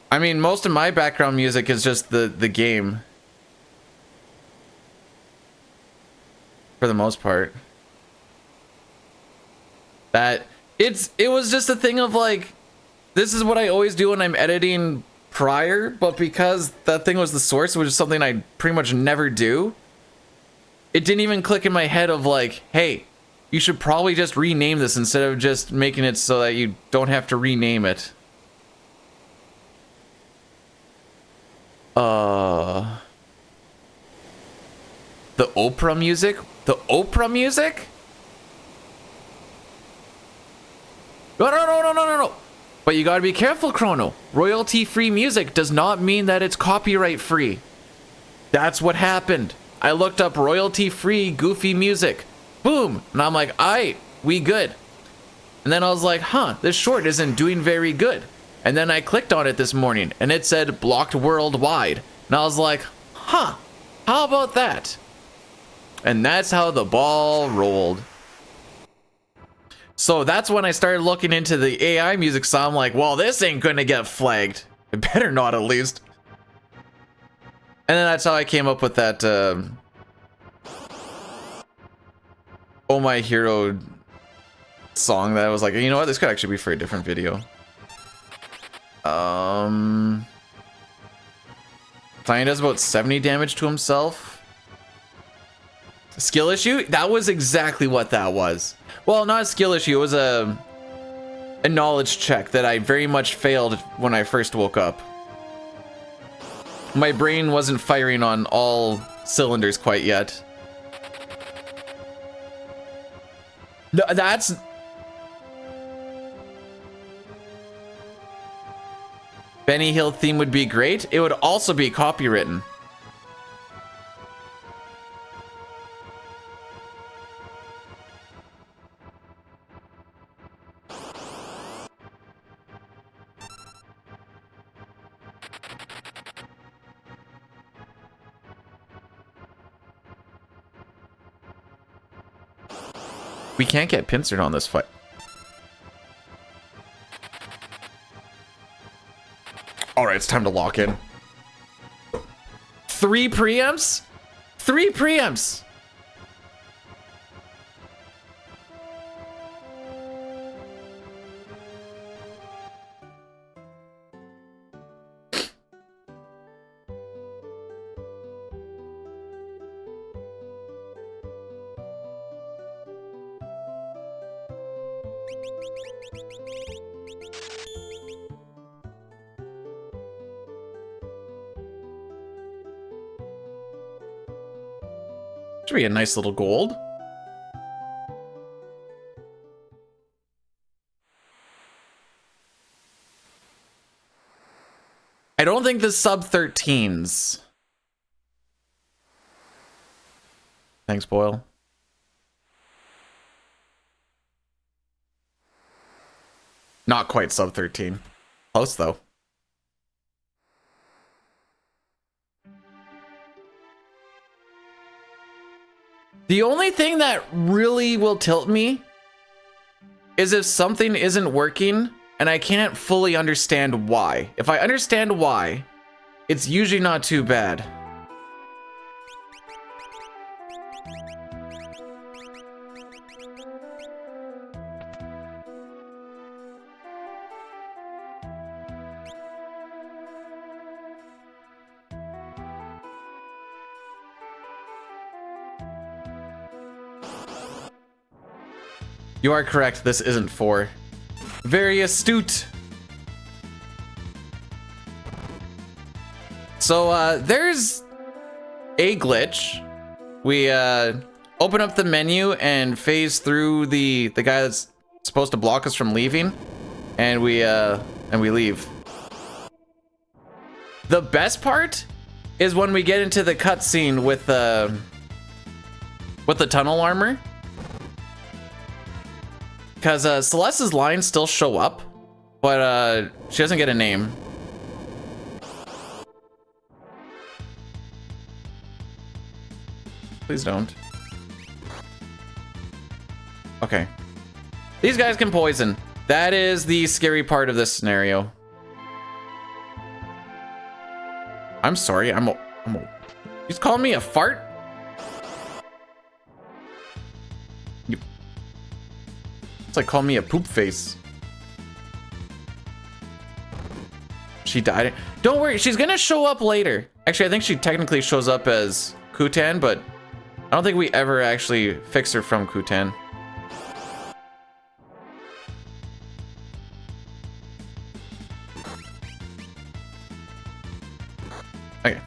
A: I mean, most of my background music is just the game. For the most part. It was just a thing of like, this is what I always do when I'm editing prior, but because that thing was the source, which is something I pretty much never do, it didn't even click in my head of like, hey, you should probably just rename this instead of just making it so that you don't have to rename it. The Oprah music? The Oprah music? No. But you gotta be careful, Chrono. Royalty-free music does not mean that it's copyright-free. That's what happened. I looked up royalty-free Goofy music. Boom! And I'm like, aight, we good. And then I was like, huh, this short isn't doing very good. And then I clicked on it this morning, and it said blocked worldwide. And I was like, huh, how about that? And that's how the ball rolled. So that's when I started looking into the AI music, so I'm like, well, this ain't gonna get flagged. It better not, at least. And then that's how I came up with that, Oh My Hero song that I was like, you know what, this could actually be for a different video. Fine does about 70 damage to himself. Skill issue? That was exactly what that was. Well, not a skill issue, it was a knowledge check that I very much failed when I first woke up. My brain wasn't firing on all cylinders quite yet. That's... Benny Hill theme would be great. It would also be copywritten. We can't get pincered on this fight. Alright, it's time to lock in. 3 preamps? 3 preamps! Should be a nice little gold. I don't think the sub 13s. Thanks, Boyle. Not quite sub 13. Close though. The only thing that really will tilt me is if something isn't working and I can't fully understand why. If I understand why, it's usually not too bad. You are correct, this isn't 4. Very astute. So, there's a glitch. We, open up the menu and phase through the guy that's supposed to block us from leaving. And we leave. The best part is when we get into the cutscene with the tunnel armor. Because Celeste's lines still show up, but she doesn't get a name. Please don't. Okay. These guys can poison. That is the scary part of this scenario. I'm sorry, he's calling me a fart? It's like calling me a poop face. She died. Don't worry, she's gonna show up later. Actually, I think she technically shows up as Kutan, but I don't think we ever actually fix her from Kutan. Okay.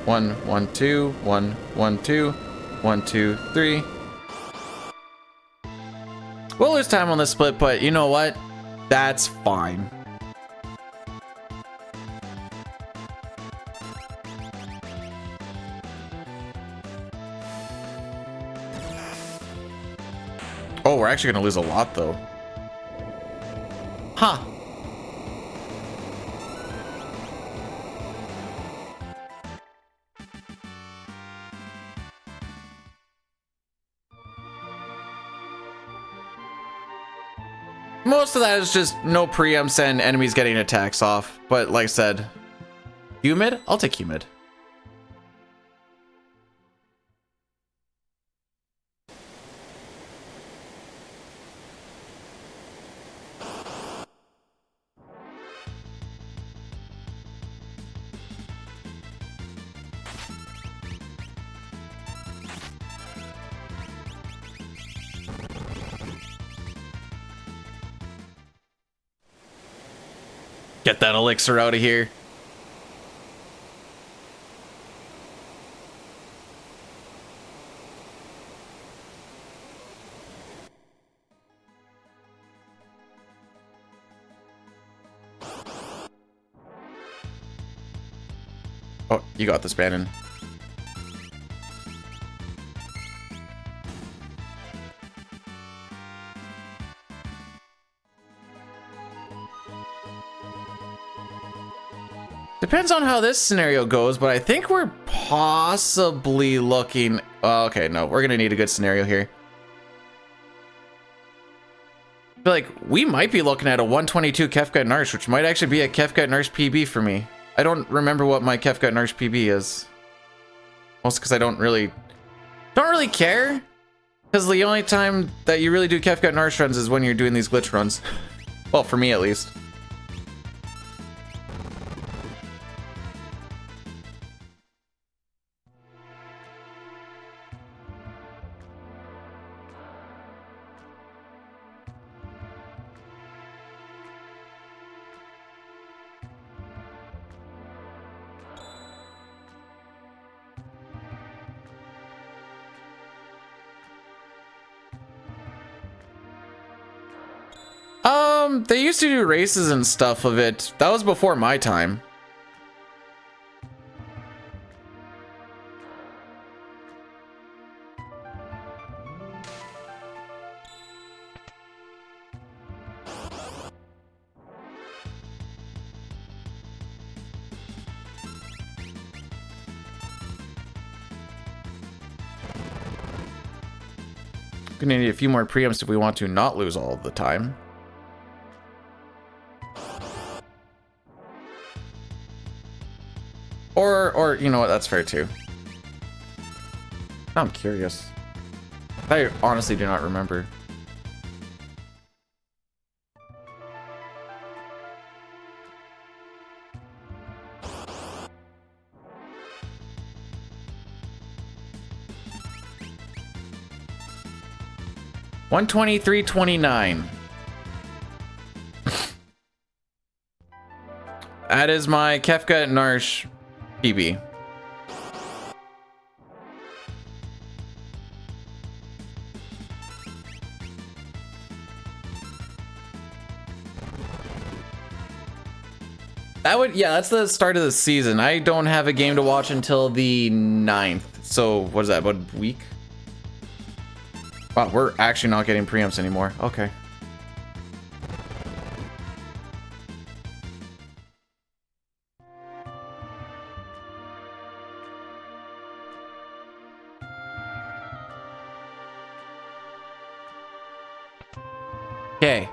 A: One, 1, 2, 1, 1, 2, 1, 2, 3. We'll lose time on this split, but you know what? That's fine. Oh, we're actually gonna lose a lot though. Huh. Most of that is just no preempts and enemies getting attacks off. But like I said, humid? I'll take humid. Get that elixir out of here. Oh, you got this, Bannon. Depends on how this scenario goes, but I think we're possibly looking... okay, no, we're gonna need a good scenario here. I feel like we might be looking at a 122 Kefka Narsh, which might actually be a Kefka Narsh PB for me. I don't remember what my Kefka Narsh PB is. Mostly because I don't really care. Because the only time that you really do Kefka Narsh runs is when you're doing these glitch runs. Well, for me at least. They used to do races and stuff of it. That was before my time. Gonna need a few more preamps if we want to not lose all of the time. Or you know what, that's fair too. I'm curious. I honestly do not remember. $123.29. That is my Kefka Narsh PB. That would, yeah, that's the start of the season. I don't have a game to watch until the 9th. So what is that, about a week? Wow, we're actually not getting preamps anymore. Okay. Okay.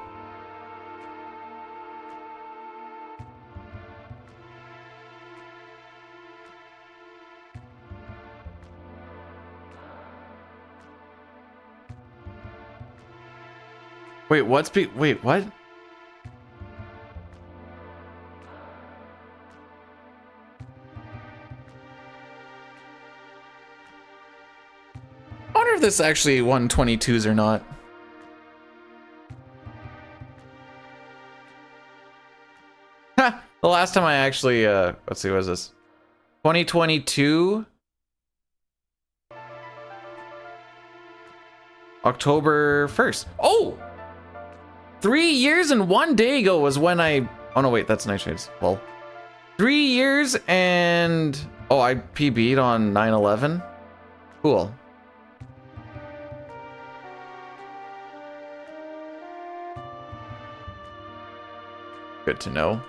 A: Wait, wait, what? I wonder if this actually 122s or not. Ha! The last time I actually, let's see, what is this? 2022? October 1st. Oh! 3 years and 1 day ago was when I... Oh no, wait, that's Nightshades. Well, 3 years and... Oh, I PB'd on 9/11? Cool. Good to know.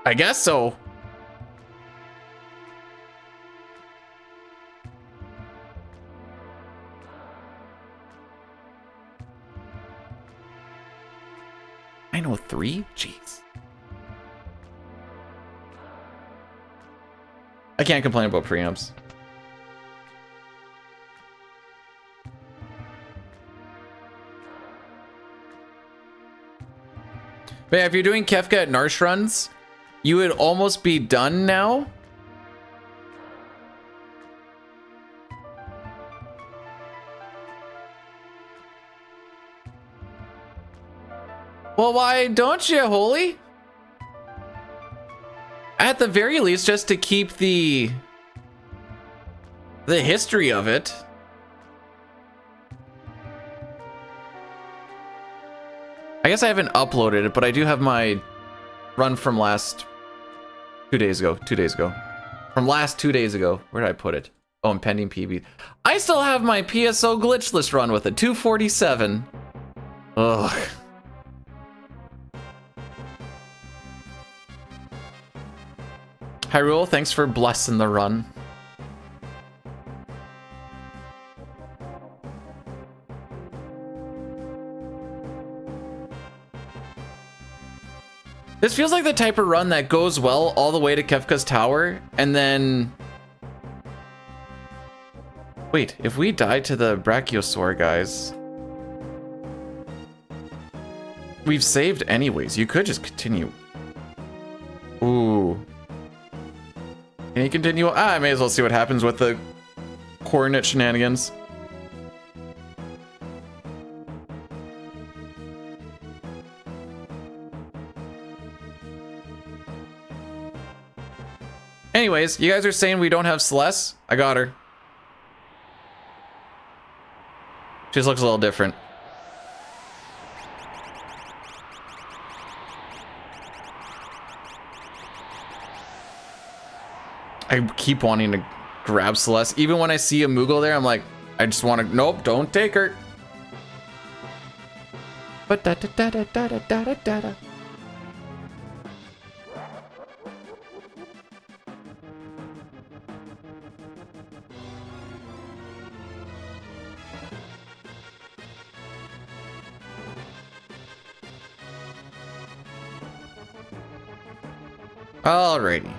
A: I guess so. I know 3? Jeez. I can't complain about preamps. But yeah, if you're doing Kefka at Narsh runs, you would almost be done now. Well, why don't you, Holy? At the very least, just to keep the history of it. I guess I haven't uploaded it, but I do have my run from last 2 days ago. 2 days ago. From last 2 days ago. Where did I put it? Oh, impending PB. I still have my PSO glitchless run with it. 247. Ugh. Hyrule, thanks for blessing the run. This feels like the type of run that goes well all the way to Kefka's Tower, and then... Wait, if we die to the Brachiosaur guys... We've saved anyways, you could just continue. Ooh. Can you continue? I may as well see what happens with the coordinate shenanigans. Anyways, you guys are saying we don't have Celeste? I got her. She just looks a little different. I keep wanting to grab Celeste. Even when I see a Moogle there, I'm like, I just want to, nope, don't take her. But da da da da da da da da da. Alrighty.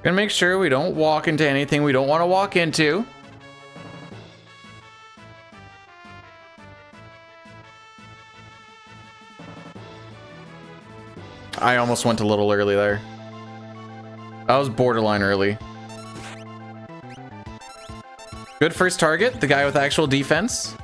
A: Gonna make sure we don't walk into anything we don't want to walk into. I almost went a little early there. That was borderline early. Good first target, the guy with actual defense.